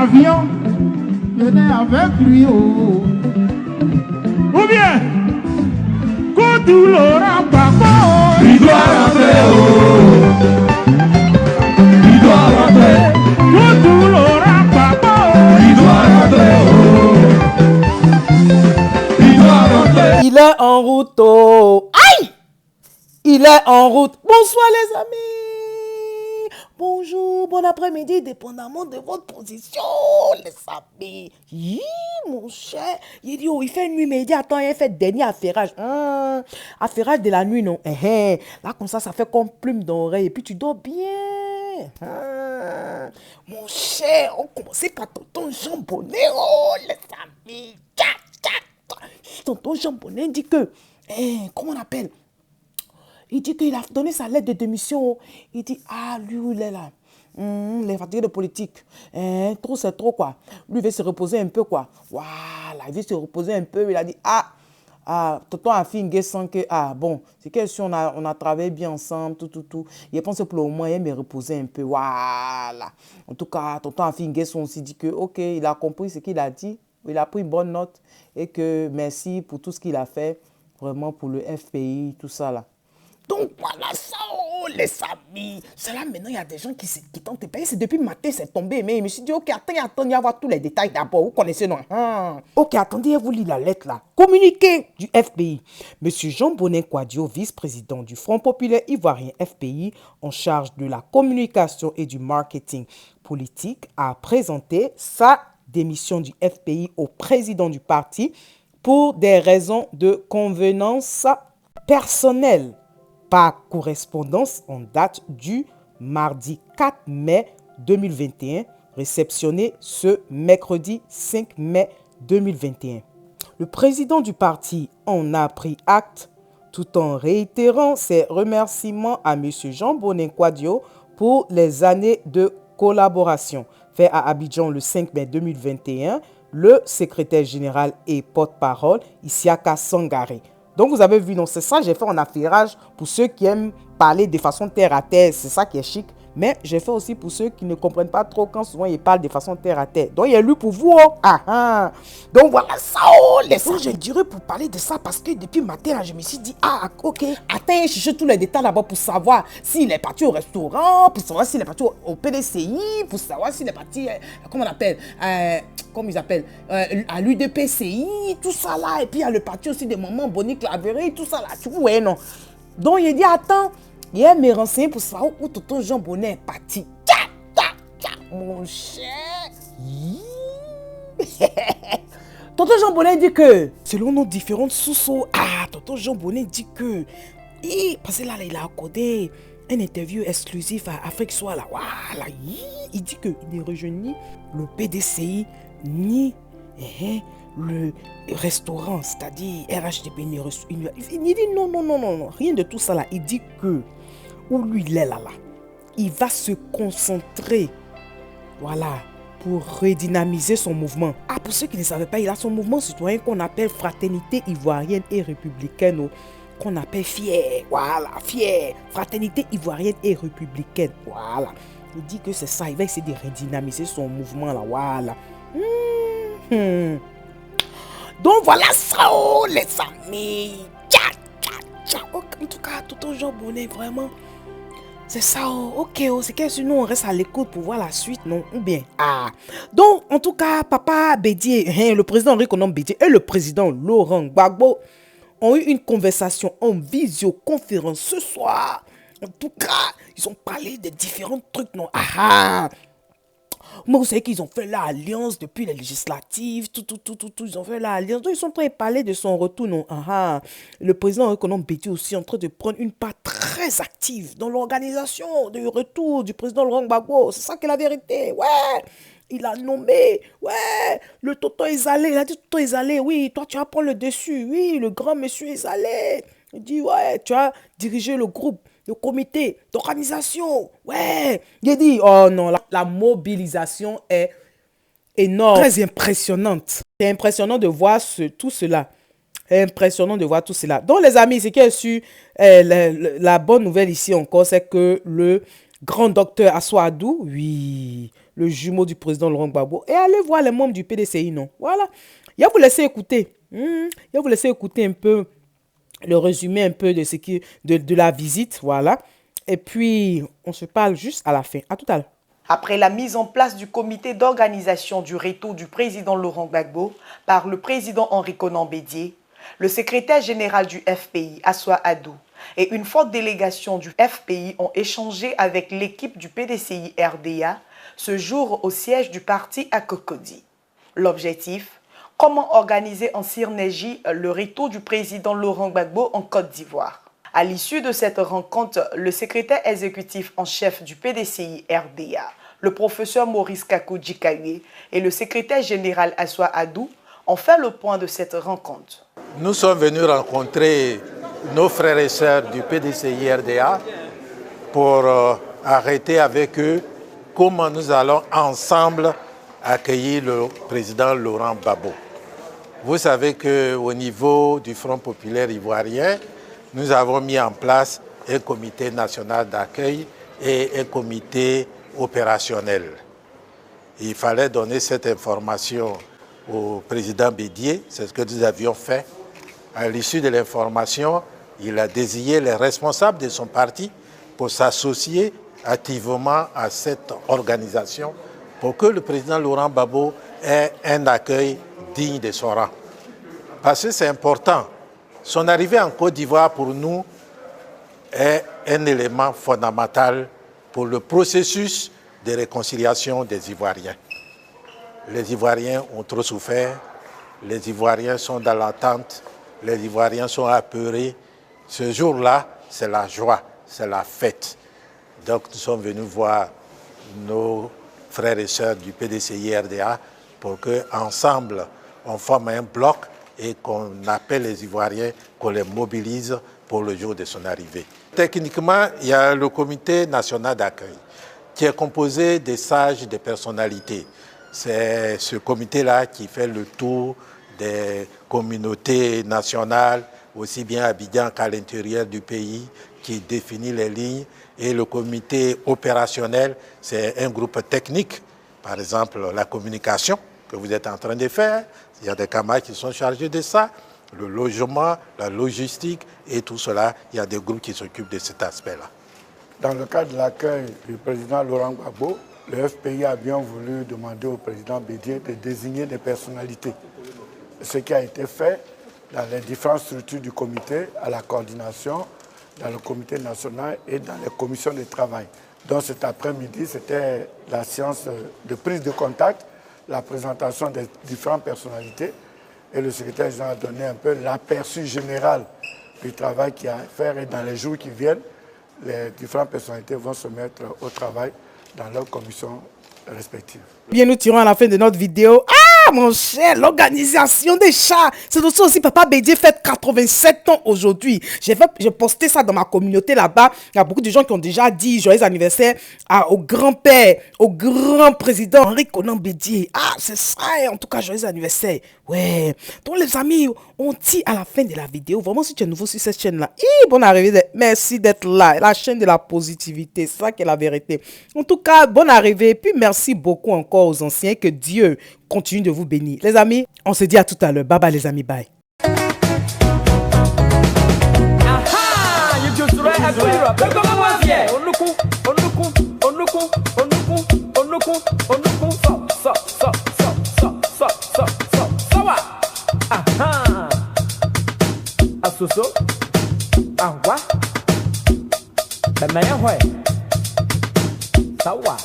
l'avion, venez avec lui. Oh. Ou bien, Koudou Laurent Gbagbo, il doit rentrer. Oh. Il doit rentrer. Koudou Laurent Gbagbo, il doit rentrer. Oh. Il doit rentrer. Il est en route. Oh. Aïe! Il est en route. Bonsoir les amis. Bonjour, bon après-midi, dépendamment de votre position, les amis. Hi, mon cher. Il dit, oh, il fait nuit, mais il dit, attends, il fait dernier affairage. Affairage de la nuit, non. Là, comme ça fait comme plume d'oreille. Et puis, tu dors bien. Mon cher, on commence par tonton Jean Bonnet. Oh, les amis. Tonton Jean Bonnet dit que, comment on appelle? Il dit qu'il a donné sa lettre de démission. Il dit, ah, lui, il est là. Les fatigués de politique. Trop, c'est trop, quoi. Lui, il veut se reposer un peu, quoi. Voilà, il veut se reposer un peu. Il a dit, tonton a fait une guerre sans que, bon, c'est que si on a travaillé bien ensemble, tout. Il pense que pour le moment, il aime reposer un peu. Voilà. En tout cas, tonton a fait une guerre sans aussi dit que, ok, il a compris ce qu'il a dit. Il a pris une bonne note. Et que merci pour tout ce qu'il a fait. Vraiment pour le FPI, tout ça, là. Donc voilà ça, oh, les amis. C'est là maintenant, il y a des gens qui tentent de payer. C'est depuis matin, c'est tombé. Mais je me suis dit, ok, attendez, il va voir tous les détails d'abord. Vous connaissez, non? Ok, attendez, je vous lis la lettre là. Communiqué du FPI. Monsieur Jean Bonnet Kouadio, vice-président du Front populaire ivoirien FPI, en charge de la communication et du marketing politique, a présenté sa démission du FPI au président du parti pour des raisons de convenance personnelle. Par correspondance en date du mardi 4 mai 2021, réceptionné ce mercredi 5 mai 2021. Le président du parti en a pris acte tout en réitérant ses remerciements à M. Jean Bonnet Kouadio pour les années de collaboration. Fait à Abidjan le 5 mai 2021, le secrétaire général et porte-parole Isiaka Sangaré. Donc, vous avez vu, non, c'est ça, j'ai fait en affairage pour ceux qui aiment parler de façon terre à terre. C'est ça qui est chic. Mais j'ai fait aussi pour ceux qui ne comprennent pas trop quand souvent ils parlent de façon terre à terre. Donc, il y a lu pour vous. Oh. Donc, voilà ça. Oh, les gens, je dirais pour parler de ça parce que depuis matin, là, je me suis dit, ok. Attends, je cherche tous les détails là-bas pour savoir s'il est parti au restaurant, pour savoir s'il est parti au PDCI, pour savoir s'il est parti, comment on appelle, comme ils appellent, à l'UDPCI, tout ça là. Et puis, il y a le parti aussi de Maman Bonique Laveré, tout ça là. Tu vois, ouais, non. Donc, il dit, attends. Il a me renseigné pour savoir où tonton Jean Bonnet est parti. Mon cher. Tonton Jean Bonnet dit que, selon nos différentes sources, tonton Jean Bonnet dit que, parce que là, il a accordé une interview exclusive à Afrique Soir. Là. Voilà. Il dit qu'il ne rejoint ni le PDCI, ni le restaurant, c'est-à-dire RHDP. Il dit non, rien de tout ça là. Il dit que, où lui il est là, il va se concentrer, voilà, pour redynamiser son mouvement. Pour ceux qui ne savaient pas, il a son mouvement citoyen qu'on appelle Fraternité ivoirienne et républicaine, qu'on appelle FIER, voilà, FIER, Fraternité ivoirienne et républicaine, voilà. Il dit que c'est ça, il va essayer de redynamiser son mouvement là, voilà. Donc voilà ça, oh, les amis. En tout cas, tonton Jean Bonnet, vraiment, c'est ça, ok, c'est que nous on reste à l'écoute pour voir la suite, non? Ou bien, Donc, en tout cas, Papa Bédié, le président Henri Konan Bédié et le président Laurent Gbagbo ont eu une conversation en visioconférence ce soir. En tout cas, ils ont parlé de différents trucs, non? Moi, vous savez qu'ils ont fait l'alliance depuis les législatives, tout, ils ont fait l'alliance. Donc, ils sont en train de parler de son retour, non? Le président Reconom Bédié aussi est en train de prendre une part très active dans l'organisation du retour du président Laurent Gbagbo. C'est ça qui est la vérité, ouais. Il a nommé, ouais, le tonton Ezalé. Il a dit, tonton Ezalé, oui, toi, tu vas prendre le dessus. Oui, le grand monsieur Ezalé. Il dit, ouais, tu as dirigé le groupe. Le comité d'organisation, ouais. Il a dit, oh non, la mobilisation est énorme, très impressionnante. C'est impressionnant de voir tout cela. Impressionnant de voir tout cela. Donc les amis, ce qui est sûr, la bonne nouvelle ici encore, c'est que le grand docteur Assoadou, oui, le jumeau du président Laurent Gbagbo, et allez voir les membres du PDCI, non. Voilà. Je vais vous laisser écouter. Je vais vous laisser écouter un peu le résumé un peu de ce qui de la visite, voilà. Et puis, on se parle juste à la fin. À tout à l'heure. Après la mise en place du comité d'organisation du retour du président Laurent Gbagbo par le président Henri Konan Bédié, le secrétaire général du FPI, Assoa Adou, et une forte délégation du FPI ont échangé avec l'équipe du PDCI RDA ce jour au siège du parti à Cocody. L'objectif, comment organiser en synergie le retour du président Laurent Gbagbo en Côte d'Ivoire. À l'issue de cette rencontre, le secrétaire exécutif en chef du PDCI RDA, le professeur Maurice Kakou Djikaye et le secrétaire général Assoa Adou ont fait le point de cette rencontre. Nous sommes venus rencontrer nos frères et sœurs du PDCI RDA pour arrêter avec eux comment nous allons ensemble accueillir le président Laurent Gbagbo. Vous savez qu'au niveau du Front populaire ivoirien, nous avons mis en place un comité national d'accueil et un comité opérationnel. Il fallait donner cette information au président Bédié, c'est ce que nous avions fait. À l'issue de l'information, il a désigné les responsables de son parti pour s'associer activement à cette organisation pour que le président Laurent Gbagbo ait un accueil digne de son rang. Parce que c'est important. Son arrivée en Côte d'Ivoire pour nous est un élément fondamental pour le processus de réconciliation des Ivoiriens. Les Ivoiriens ont trop souffert, les Ivoiriens sont dans l'attente, les Ivoiriens sont apeurés. Ce jour-là, c'est la joie, c'est la fête. Donc nous sommes venus voir nos frères et sœurs du PDCI RDA pour qu'ensemble, on forme un bloc et qu'on appelle les Ivoiriens, qu'on les mobilise pour le jour de son arrivée. Techniquement, il y a le comité national d'accueil qui est composé des sages, des personnalités. C'est ce comité-là qui fait le tour des communautés nationales, aussi bien à Abidjan qu'à l'intérieur du pays, qui définit les lignes. Et le comité opérationnel, c'est un groupe technique, par exemple la communication que vous êtes en train de faire. Il y a des camarades qui sont chargés de ça, le logement, la logistique et tout cela. Il y a des groupes qui s'occupent de cet aspect-là. Dans le cadre de l'accueil du président Laurent Gbagbo, le FPI a bien voulu demander au président Bédié de désigner des personnalités. Ce qui a été fait dans les différentes structures du comité, à la coordination, dans le comité national et dans les commissions de travail. Donc cet après-midi, c'était la séance de prise de contact, la présentation des différentes personnalités et le secrétaire général a donné un peu l'aperçu général du travail qu'il y a à faire et dans les jours qui viennent, les différentes personnalités vont se mettre au travail dans leurs commissions respectives. Bien, nous tirons à la fin de notre vidéo. Ah, mon cher, l'organisation des chats. C'est aussi Papa Bédié fête 87 ans aujourd'hui. J'ai posté ça dans ma communauté là-bas. Il y a beaucoup de gens qui ont déjà dit joyeux anniversaire au grand-père, au grand président Henri Konan Bédié. Ah, c'est ça, en tout cas, joyeux anniversaire. Ouais. Donc, les amis, on dit à la fin de la vidéo, vraiment, si tu es nouveau sur cette chaîne-là, bonne arrivée. Merci d'être là. La chaîne de la positivité, c'est ça qui est la vérité. En tout cas, bonne arrivée. Puis, merci beaucoup encore aux anciens. Que Dieu continue de vous bénir. Les amis, on se dit à tout à l'heure. Bye bye les amis, bye. Sawa.